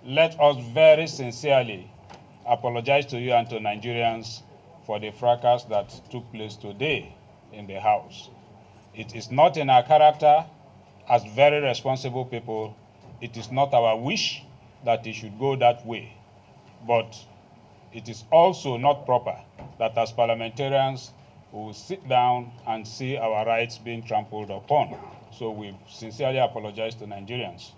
let us very sincerely apologize to you and to Nigerians for the fracas that took place today in the House. It is not in our character as very responsible people. It is not our wish that it should go that way. But it is also not proper that as parliamentarians we will sit down and see our rights being trampled upon. So we sincerely apologize to Nigerians.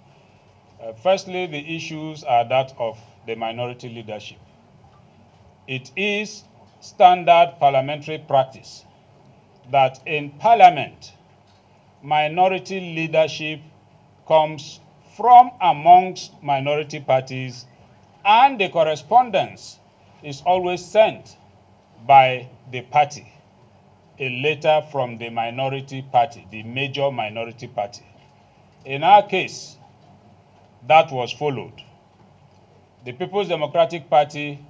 Firstly, the issues are that of the minority leadership. It is standard parliamentary practice that in Parliament, minority leadership comes from amongst minority parties, and the correspondence is always sent by the party, a letter from the minority party, the major minority party. In our case, that was followed. The People's Democratic Party,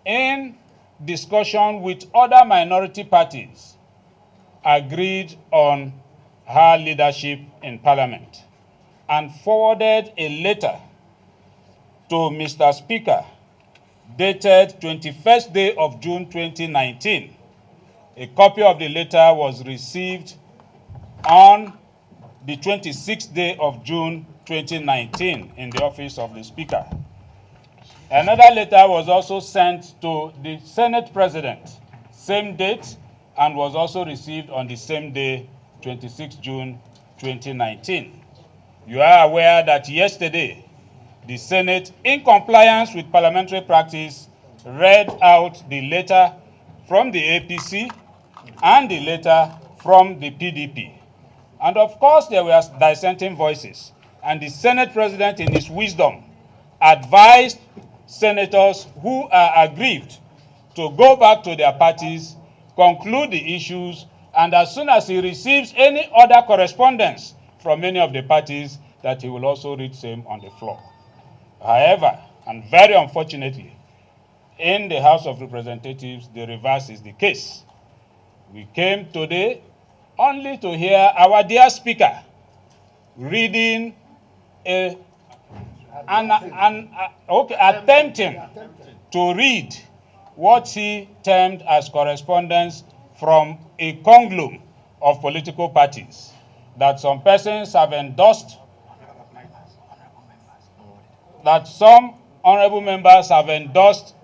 in discussion with other minority parties, agreed on her leadership in Parliament and forwarded a letter to Mr. Speaker dated 21st day of June 2019. A copy of the letter was received on the 26th day of June 2019 in the office of the Speaker. Another letter was also sent to the Senate President, same date, and was also received on the same day, 26 June 2019. You are aware that yesterday, the Senate, in compliance with parliamentary practice, read out the letter from the APC and the letter from the PDP. And of course, there were dissenting voices. And the Senate President, in his wisdom, advised senators who are aggrieved to go back to their parties, conclude the issues, and as soon as he receives any other correspondence from any of the parties, that he will also read same on the floor. However, and very unfortunately, in the House of Representatives, the reverse is the case. We came today only to hear our dear Speaker reading attempting to read what he termed as correspondence from a conglomerate of political parties that some persons have endorsed, that some honorable members have endorsed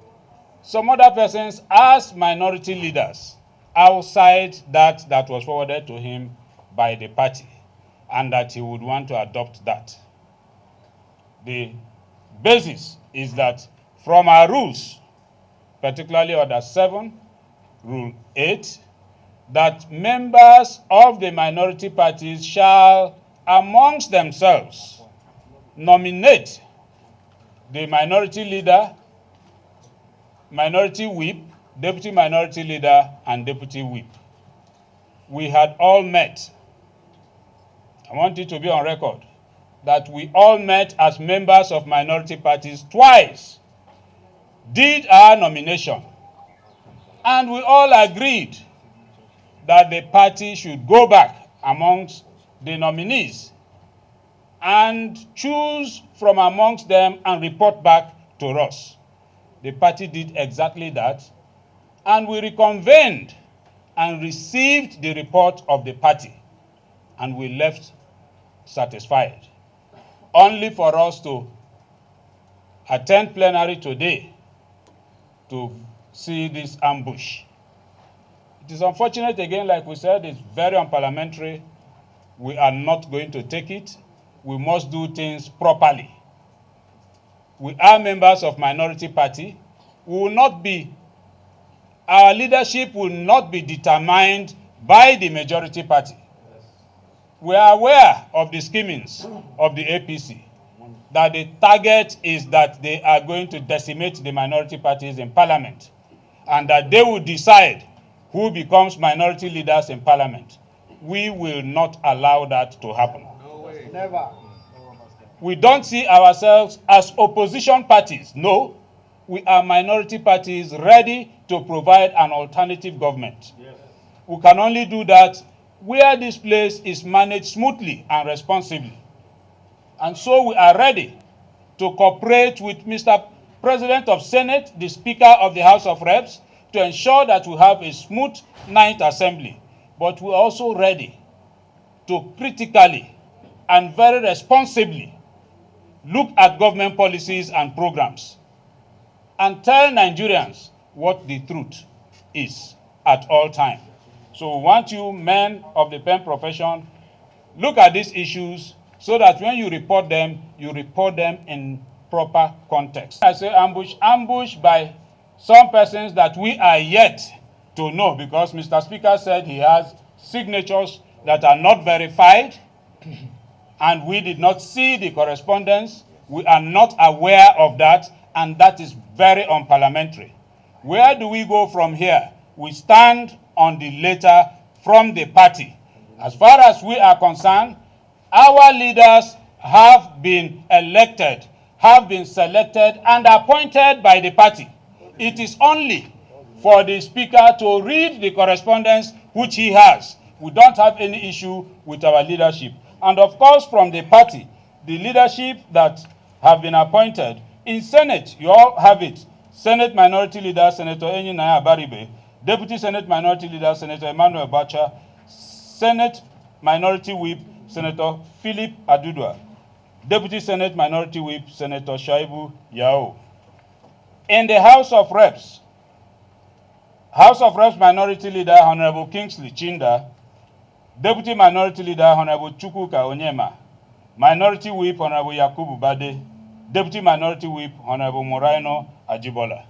some other persons as minority leaders outside that was forwarded to him by the party, and that he would want to adopt that. The basis is that from our rules, particularly Order 7, Rule 8, that members of the minority parties shall, amongst themselves, nominate the minority leader, minority whip, deputy minority leader, and deputy whip. We had all met. I want it to be on record that we all met as members of minority parties twice, did our nomination, and we all agreed that the party should go back amongst the nominees and choose from amongst them and report back to us. The party did exactly that, and we reconvened and received the report of the party, and we left satisfied. Only for us to attend plenary today to see this ambush. It is unfortunate, again, like we said, it's very unparliamentary. We are not going to take it. We must do things properly. We are members of minority party. We will not be, our leadership will not be determined by the majority party. We are aware of the schemings of the APC, that the target is that they are going to decimate the minority parties in parliament, and that they will decide who becomes minority leaders in parliament. We will not allow that to happen. No way. Never. We don't see ourselves as opposition parties. No, we are minority parties ready to provide an alternative government. Yes. We can only do that where this place is managed smoothly and responsibly. And so we are ready to cooperate with Mr. President of Senate, the Speaker of the House of Reps, to ensure that we have a smooth 9th Assembly. But we're also ready to critically and very responsibly look at government policies and programs and tell Nigerians what the truth is at all times. So we want you, men of the pen profession, look at these issues so that when you report them in proper context. I say ambush by some persons that we are yet to know, because Mr. Speaker said he has signatures that are not verified, and we did not see the correspondence. We are not aware of that, and that is very unparliamentary. Where do we go from here? We stand on the letter from the party. As far as we are concerned, our leaders have been elected, have been selected, and appointed by the party. It is only for the Speaker to read the correspondence which he has. We don't have any issue with our leadership. And of course, from the party, the leadership that have been appointed, in Senate, you all have it. Senate Minority Leader, Senator Enyinaya Abaribe, Deputy Senate Minority Leader, Senator Emmanuel Gbaja, Senate Minority Whip, Senator Philip Adudua, Deputy Senate Minority Whip, Senator Shaibu Yao. In the House of Reps Minority Leader, Honorable Kingsley Chinda, Deputy Minority Leader, Honorable Chukwuka Onyema, Minority Whip, Honorable Yakubu Bade, Deputy Minority Whip, Honorable Moraino Ajibola.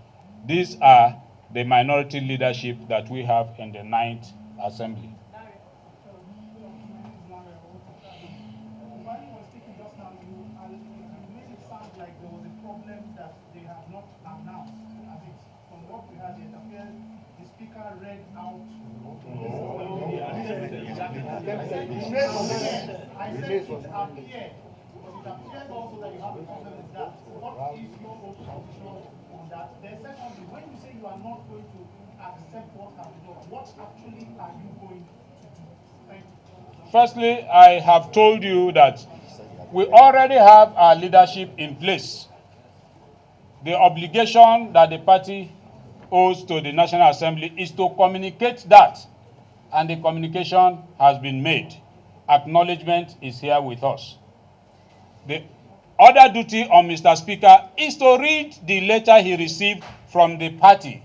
These are the minority leadership that we have in the 9th Assembly. Read out. I said it appeared, but it appears also that you have a problem with that. What is your position on that? Then secondly, when you say you are not going to accept what has been done, what actually are you going to do? Thank you. Firstly, I have told you that we already have our leadership in place. The obligation that the party owes to the National Assembly is to communicate that, and the communication has been made. Acknowledgement is here with us. The other duty on Mr. Speaker is to read the letter he received from the party,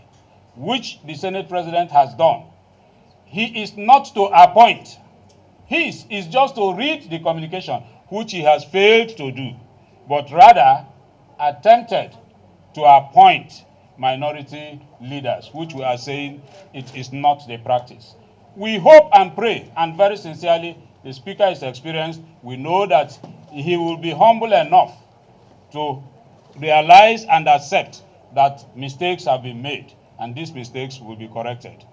which the Senate President has done. He is not to appoint. His is just to read the communication, which he has failed to do, but rather attempted to appoint minority leaders, which we are saying it is not the practice. We hope and pray, and very sincerely, the Speaker is experienced. We know that he will be humble enough to realize and accept that mistakes have been made, and these mistakes will be corrected.